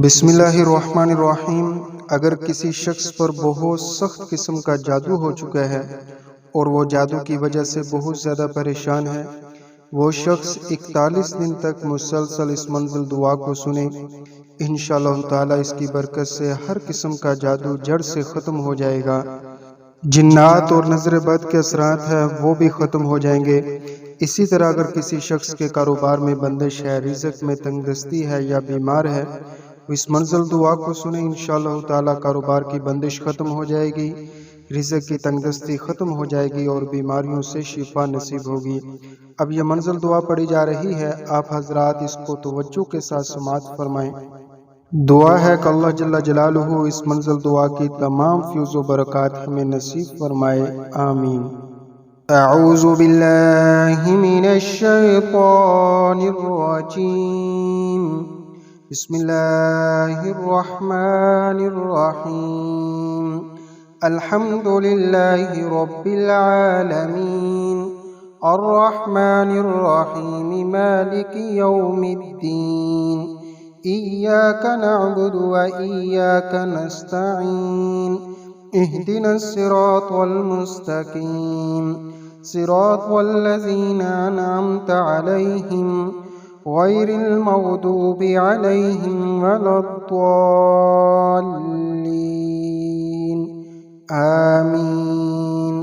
बिस्मिल्लाहिर्रहमानिर्रहीम। अगर किसी शख्स पर बहुत सख्त किस्म का जादू हो चुका है और वो जादू की वजह से बहुत ज़्यादा परेशान है, वो शख्स 41 दिन तक मुसलसल इस मंजिल दुआ को सुने। इंशाअल्लाह ताला इसकी बरकत से हर किस्म का जादू जड़ से ख़त्म हो जाएगा। जिन्नात और नजर बद के असरात है वो भी ख़त्म हो जाएंगे। इसी तरह अगर किसी शख्स के कारोबार में बंदिश है, रिज़्क़ में तंगदस्ती है या बीमार है, इस मंजिल दुआ को सुने, इंशाअल्लाह ताला कारोबार की बंदिश ख़त्म हो जाएगी, रिज़्क़ की तंगदस्ती ख़त्म हो जाएगी और बीमारियों से शिफा नसीब होगी। अब ये मंजिल दुआ पढ़ी जा रही है, आप हजरात इसको तवज्जो के साथ समाअत फरमाएं। दुआ है कि अल्लाह जल्ला जलालुहु इस मंजिल दुआ की तमाम फ्यूज़ व बरक़ात हमें नसीब फरमाए, आमीन। अऊज़ु बिल्लाहि मिनश शैतानिर रजीम। बिस्मिल्लाहिर्रहमानिर्रहीम। अल्हम्दुलिल्लाहि रब्बिल आलमीन, अर्रहमानिर्रहीम, मालिकि यौमिद्दीन, इय्याका नअबुदु व इय्याका नस्तईन, इहदिनस सिरातल मुस्तकीम, सिरातल लज़ीना अनअमता अलैहिम गैरिल मग़दूबि अलैहिम वलद्दाल्लीन, आमीन।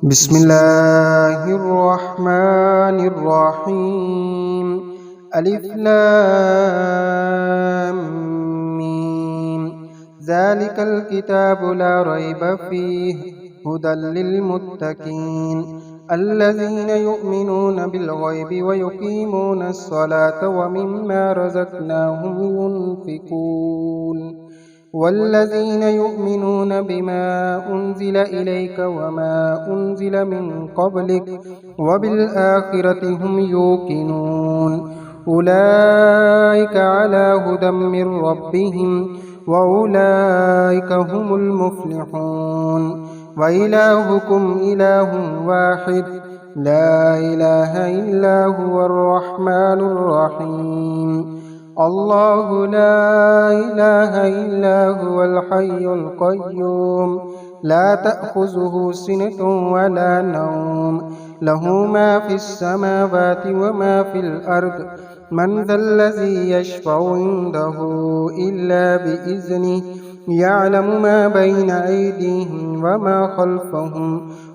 बिस्मिल्लाहिर्रहमानिर्रहीम। अलिफ लाम मीम, ज़ालिकल किताबु ला रैब फ़ीहि हुदल लिल मुत्तक़ीन, अल्लज़ीना युमिनूना बिल गैबि व युक़ीमूनस सलाता व मिम्मा रज़क़नाहुम युनफ़िक़ून, वल्लज़ीना युमिनूना बिमा उन्ज़िल इलैक व मा उन्ज़िल मिन क़ब्लिक व बिल आखिरति हुम यूक़िनून, उलाइका अला हुदम मिर रब्बिहिम व उलाइका हुमुल मुफ़्लिहून। व इलाहुकुम इलाहुन वाहिद, ला इलाहा इल्ला हुवर रहमानुर रहीम। अल्लाहु ला इलाहा इल्ला हुवल हय्युल क़य्यूम, ला तअख़ुज़ुहु सिनतुन व ला नौम, लहू मा फ़िस समावाति व मा फ़िल अर्द, मन ज़ल्लज़ी यशफ़अु इंदहु इल्ला बिइज़्निहि, यअलमु मा बैन अयदीहिम व मा ख़ल्फ़हुम,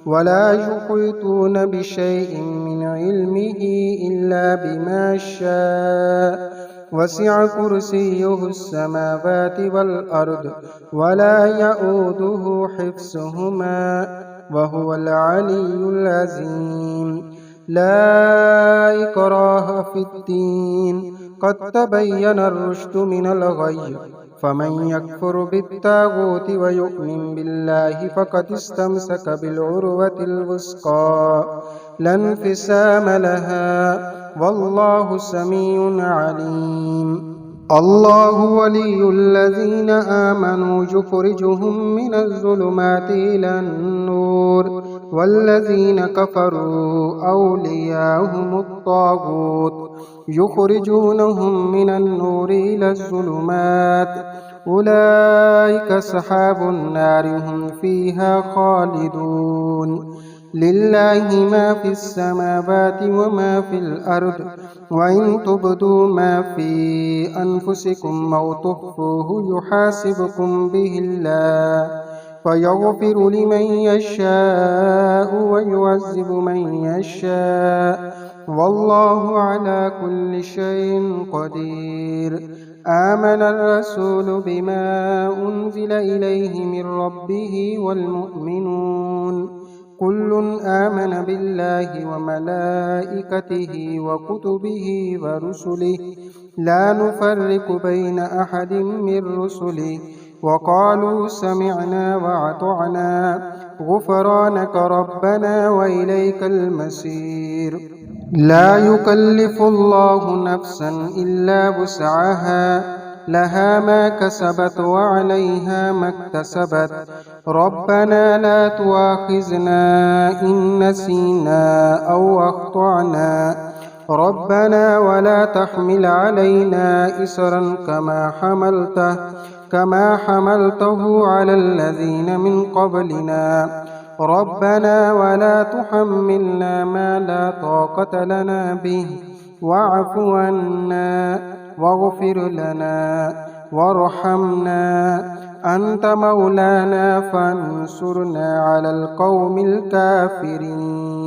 व ला युहीतून बिशैइन मिन इल्मिहि इल्ला बिमा शाअ, वसिअ कुर्सियुहुस समावाति वल अर्द, व ला यऊदुहु हिफ्ज़ुहुमा, व हुवल अलिय्युल अज़ीम। ला इक्राहा फ़िद्दीन, क़द तबय्यनर रुश्दु मिनल गय्य, फमन यकफ़ुर बित्ताग़ूति व यु'मिन बिल्लाहि फ़क़द इस्तमसक बिलउर्वतिल वुस्क़ा, ला इंफ़िसाम लहा, वल्लाहु समीउन अलीम। अल्लाहु वलियुल्लज़ीना आमनू युख़रिजुहुम मिनज़्ज़ुलुमाति इलन नूर, वल्लज़ीना कफ़रू औलियाहुमुत ताग़ूत युख़रिजूनहुम मिनन नूरि इलज़्ज़ुलुमात, उलाइका अस्हाबुन नारि हुम फ़ीहा ख़ालिदून। लिल्लाहि मा फ़िस समावाति व मा फ़िल अर्द, व इन तुब्दू मा फ़ी अनफुसिकुम औ तुख़्फ़ूहु युहासिबकुम बिहिल्लाह, फ़यग़फ़िरु लिमन यशाअु व युअज़्ज़िबु मन यशाअ, वल्लाहु अला कुल्लि शैइन क़दीर। आमनर रसूलु बिमा उन्ज़िल इलैहि मिर रब्बिहि वल मुअ्मिनून, कुल्लुन आमन बिल्लाहि व मलाइकतिहि व कुतुबिहि व रुसुलिहि, ला नुफ़र्रिक़ु बैन अहदिम मिर रुसुलिहि, व क़ालू समिअना व अतअना गुफ़रानक रब्बना व इलैकल मसीर। ला युकल्लिफ़ुल्लाहु नफ़्सन इल्ला वुस्अहा, लहा मा कसबत व अलैहा मक्तसबत, रब्बना ला तुआख़िज़ना इन नसीना औ अख़्तअना, ربنا ولا تحمل علينا إصرا كما حملته على الذين من قبلنا ربنا ولا تحملنا ما لا طاقة لنا به واعف عنا واغفر لنا وارحمنا أنت مولانا فانصرنا على القوم الكافرين.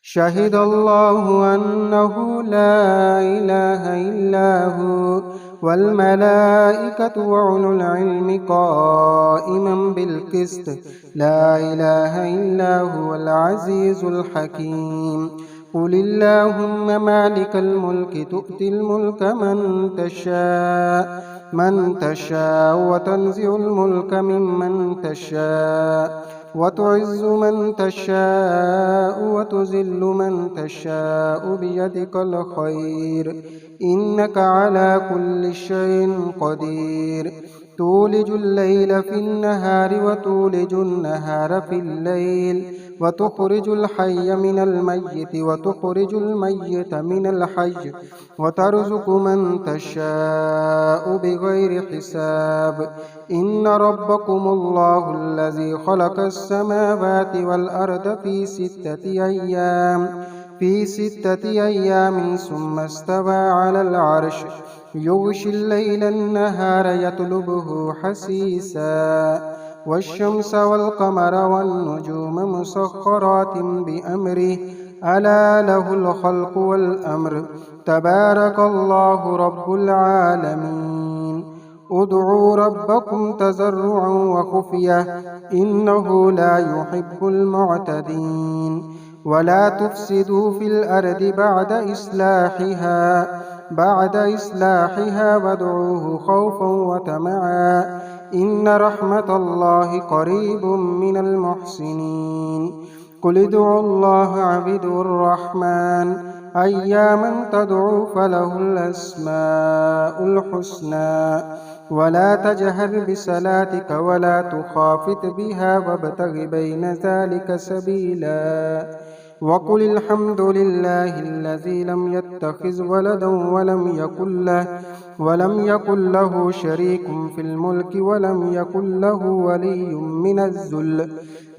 شهد الله أنه لا إله إلا هو والملائكة وأولو العلم قائما بالقسط لا إله إلا هو العزيز الحكيم. قل اللهم مالك الملك تؤتي الملك من تشاء وتنزع الملك ممن تشاء وتعز من تشاء وتذل من تشاء بيدك الخير إنك على كل شيء قدير. تولج الليل في النهار وتولج النهار في الليل وتخرج الحي من الميت وتخرج الميت من الحي وترزق من تشاء بغير حساب. إن ربكم الله الذي خلق السماوات والأرض في ستة أيام ثم استوى على العرش يغشي الليل النهار يطلبه حثيثا والشمس والقمر والنجوم مسخرات بأمره ألا له الخلق والأمر تبارك الله رب العالمين. ادعوا ربكم تضرعا وخفية إنه لا يحب المعتدين. ولا تفسدوا في الأرض بعد إصلاحها وادعوه خوفا وطمعا إن رحمة الله قريب من المحسنين. قل ادعوا الله عبدوا الرحمن أياما تدعوا فله الأسماء الحسنى ولا تجهر بصلاتك ولا تخافت بها وابتغ بين ذلك سبيلا. وقل الحمد لله الذي لم يتخذ ولدا ولم يكن له شريك في الملك ولم يكن له ولي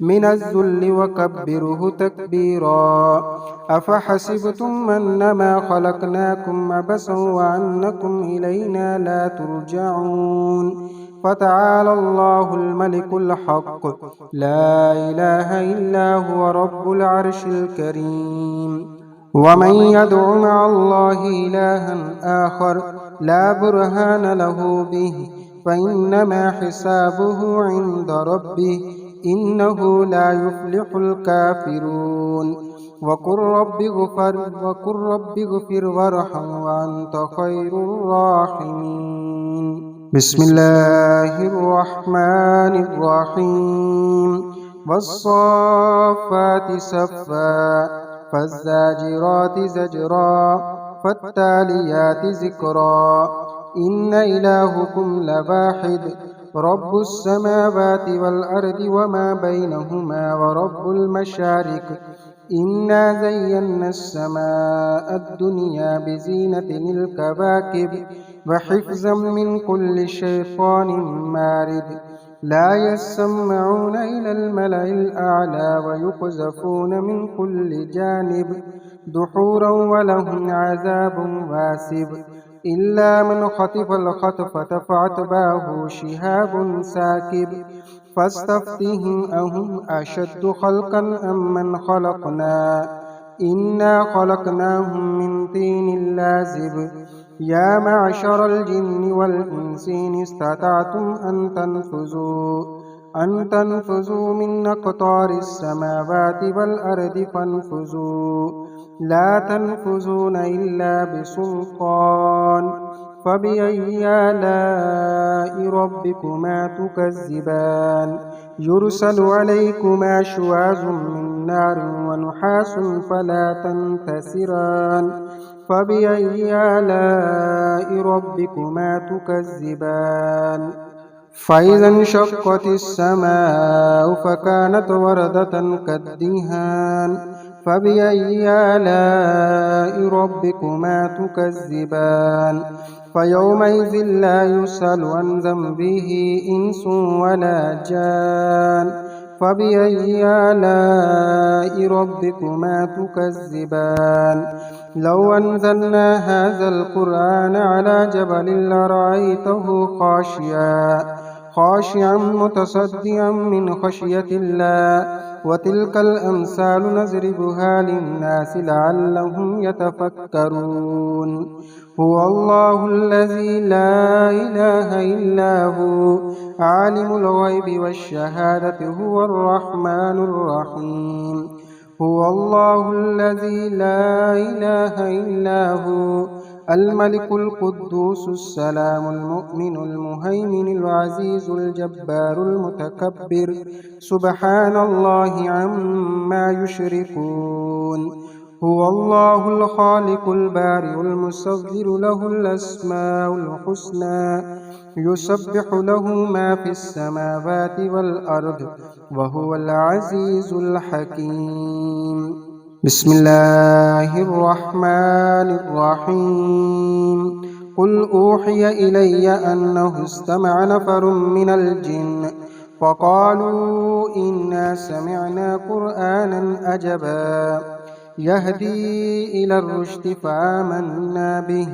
من الذل وكبره تكبيرا. أفحسبتم أنما خلقناكم عبثا وأنكم إلينا لا ترجعون. فتعالى الله الملك الحق لا إله إلا هو رب العرش الكريم. ومن يدع مع الله إلها آخر لا برهان له به فإنما حسابه عند ربه إنه لا يفلح الكافرون. وقل رب اغفر وارحم وأنت خير الراحمين. بسم الله الرحمن الرحيم. والصافات صفا فالزاجرات زجرا فالتاليات ذكرا إن إلهكم لواحد رب السماوات والأرض وما بينهما ورب المشارق. إنا زينا السماء الدنيا بزينة الكواكب وحفظا من كل شيطان مارد. لا يسمعون إلى الملأ الأعلى ويقذفون من كل جانب دحورا ولهم عذاب واسب. إلا من خطف الخطفة فأتبعه شهاب ثاقب. فاستفتهم أهم أشد خلقا أم من خلقنا إنا خلقناهم من طين لازب. يا معشر الجن والإنس إن استطعتم أن تنفذوا من أقطار السماوات والأرض فانفذوا لا تنفذون إلا بسلطان. فبأي آلاء ربكما تكذبان. يرسل عليكما شواظ من نار ونحاس فلا تنتصران. فبأي آلاء ربكما تكذبان. فإذا انشقت السماء فكانت وردة كالدهان فبأي آلاء ربكما تكذبان فيومئذ لا يسأل عن ذنبه إنس ولا جان فبأي آلاء ربكما تكذبان لو أنزلنا هذا القرآن على جبل لرأيته خاشعا متصدعا من خشية الله وتلك الأمثال نضربها للناس لعلهم يتفكرون هو الله الذي لا إله إلا هو عالم الغيب والشهادة هو الرحمن الرحيم هو الله الذي لا إله إلا هو الملك القدوس السلام المؤمن المهيمن العزيز الجبار المتكبر سبحان الله عما يشركون هو الله الخالق البارئ المصور له الأسماء الحسنى يسبح له ما في السماوات والأرض وهو العزيز الحكيم بسم الله الرحمن الرحيم قل أوحي إلي أنه استمع نفر من الجن فقالوا إنا سمعنا قرآنا عجبا يهدي إلى الرشد فآمنا به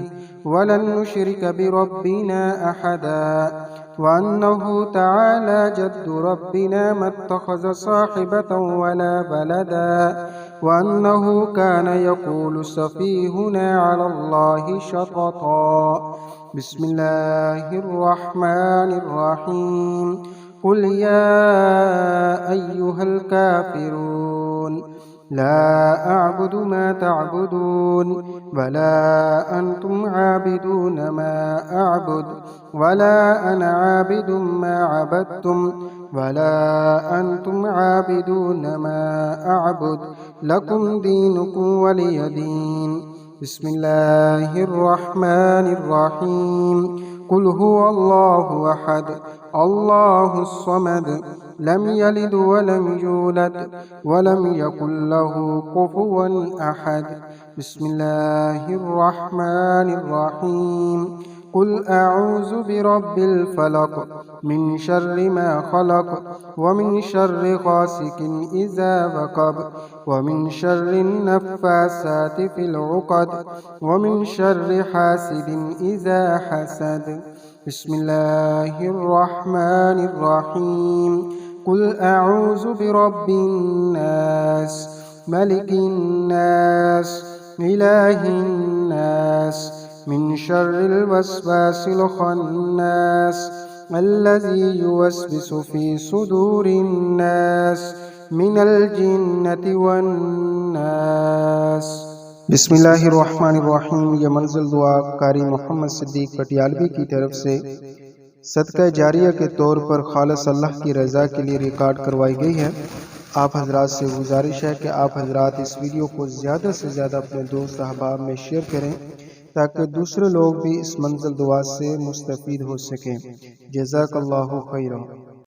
ولن نشرك بربنا أحدا وأنه تعالى جد ربنا ما اتخذ صاحبة ولا بلدا وأنه كان يقول سفيهنا على الله شططا بسم الله الرحمن الرحيم قل يا أيها الكافرون لا أعبد ما تعبدون ولا أنتم عابدون ما أعبد ولا أنا عابد ما عبدتم ولا أنتم عابدون ما أعبد لكم دينكم ولي دين بسم الله الرحمن الرحيم قل هو الله أحد الله الصمد لم يلد ولم يولد ولم يكن له كفوا أحد بسم الله الرحمن الرحيم قل أعوذ برب الفلق من شر ما خلق ومن شر غاسق إذا وقب ومن شر النفاثات في العقد ومن شر حاسد إذا حسد بسم الله الرحمن الرحيم قل أعوذ برب الناس ملك الناس إله الناس من شر الوسواس الخناس الذي يوسوس في صدور الناس من الجنة والناس بسم اللہ الرحمن الرحیم۔ یہ منزل دعا قاری محمد صدیق پٹیالوی کی طرف سے صدقہ جاریہ کے طور پر خالص اللہ کی رضا کے لیے ریکارڈ کروائی گئی ہے۔ آپ حضرات سے گزارش ہے کہ آپ حضرات اس ویڈیو کو زیادہ سے زیادہ اپنے دوست احباب میں شیئر کریں تاکہ دوسرے لوگ بھی اس منزل دعا سے مستفید ہو سکیں۔ جزاک اللہ خیرہ۔